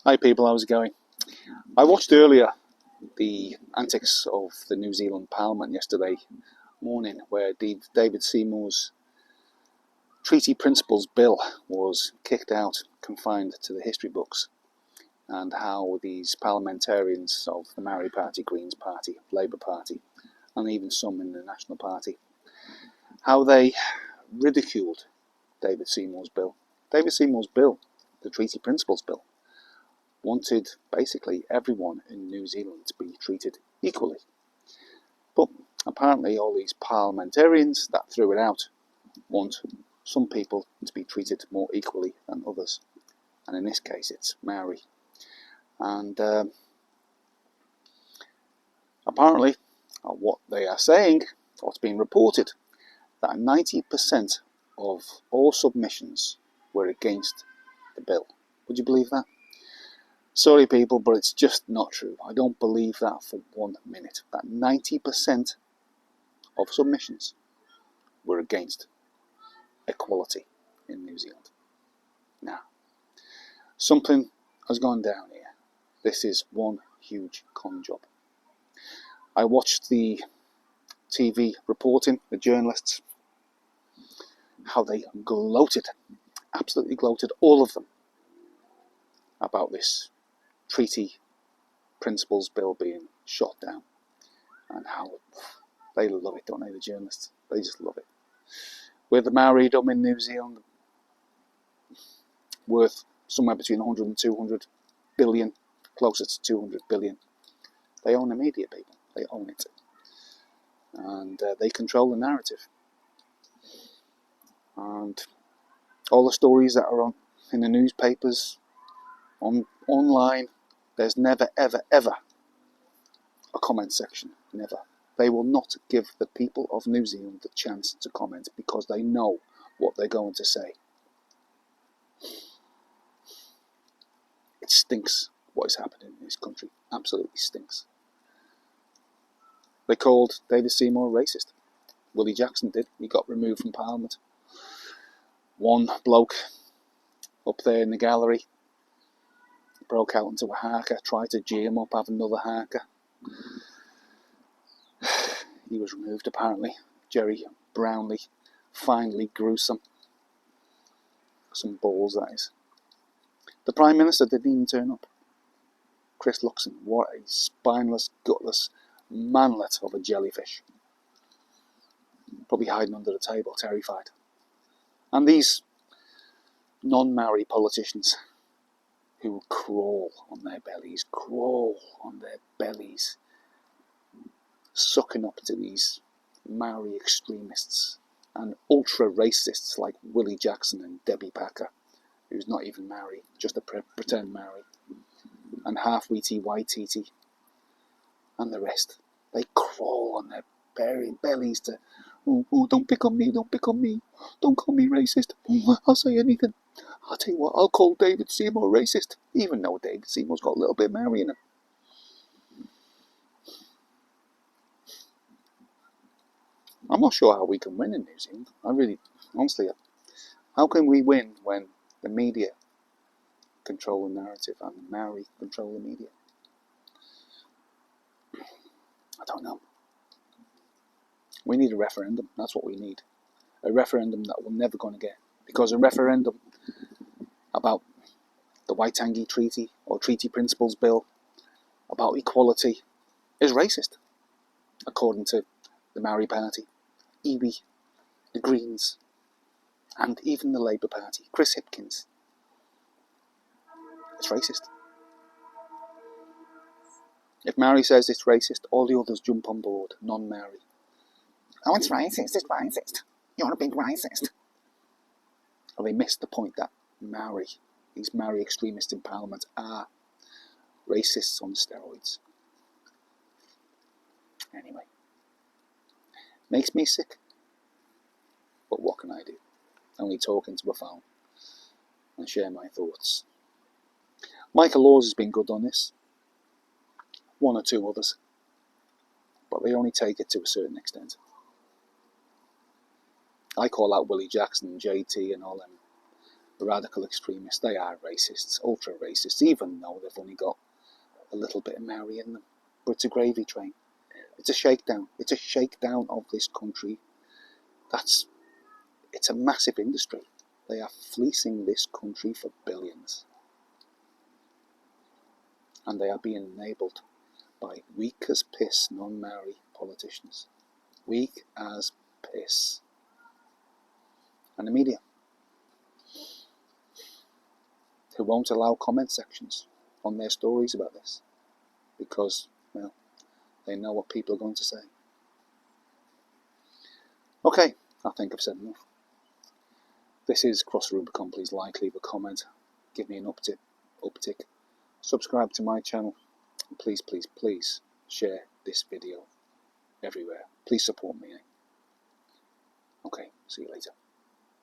Hi people, how's it going? I watched earlier the antics of the New Zealand Parliament yesterday morning, where David Seymour's Treaty Principles Bill was kicked out, confined to the history books, and how these parliamentarians of the Maori Party, Greens Party, Labour Party, and even some in the National Party, how they ridiculed David Seymour's bill. David Seymour's bill, the Treaty Principles Bill, wanted basically everyone in New Zealand to be treated equally. But apparently all these parliamentarians that threw it out want some people to be treated more equally than others. And in this case it's Maori. And apparently what they are saying, what's being reported, that 90% of all submissions were against the bill. Would you believe that? Sorry people, but it's just not true. I don't believe that for 1 minute. That 90% of submissions were against equality in New Zealand. Now, something has gone down here. This is one huge con job. I watched the TV reporting, the journalists, how they gloated, absolutely gloated, all of them, about this Treaty Principles Bill being shot down, and how they love it, don't they, the journalists? They just love it. With the Maoridom in New Zealand worth somewhere between 100 and 200 billion, closer to 200 billion, they own the media, people. They own it. And they control the narrative. And all the stories that are in the newspapers, online, there's never, ever, ever a comment section. Never. They will not give the people of New Zealand the chance to comment because they know what they're going to say. It stinks what is happening in this country. Absolutely stinks. They called David Seymour racist. Willie Jackson did. He got removed from Parliament. One bloke up there in the gallery broke out into a haka, tried to G him up, have another haka. He was removed apparently. Jerry Brownlee, finally gruesome. Some balls, that is. The Prime Minister didn't even turn up. Chris Luxon, what a spineless, gutless manlet of a jellyfish. Probably hiding under the table, terrified. And these non-Maori politicians who crawl on their bellies, sucking up to these Maori extremists and ultra-racists like Willie Jackson and Debbie Packer, who's not even Maori, just a pretend Maori, and half Wheaty Waititi, and the rest. They crawl on their bellies to, oh, don't pick on me, don't call me racist, I'll say anything. I'll tell you what, I'll call David Seymour racist, even though David Seymour's got a little bit of Maori in him. I'm not sure how we can win in New Zealand. Honestly, how can we win when the media control the narrative and the Maori control the media? I don't know. We need a referendum. That's what we need. A referendum that we're never going to get. Because a referendum about the Waitangi Treaty or Treaty Principles Bill about equality is racist, according to the Maori Party, iwi, the Greens, and even the Labour Party, Chris Hipkins. It's racist. If Maori says it's racist, all the others jump on board, non-Maori. Oh, it's racist. You're a big racist. Well, they missed the point that Maori, these Maori extremists in Parliament, are racists on steroids. Anyway, makes me sick. But what can I do? Only talk into a phone and share my thoughts. Michael Laws has been good on this. One or two others. But they only take it to a certain extent. I call out Willie Jackson and JT and all them radical extremists. They are racists, ultra racists, even though they've only got a little bit of Maori in them. But it's a gravy train. It's a shakedown. It's a shakedown of this country. It's a massive industry. They are fleecing this country for billions. And they are being enabled by weak as piss non-Maori politicians. Weak as piss. And the media, who won't allow comment sections on their stories about this because, well, they know what people are going to say. Okay, I think I've said enough. This is Cross Rubicon. Please like, leave a comment, give me an uptick, subscribe to my channel, and please, please, please share this video everywhere. Please support me. Okay, see you later.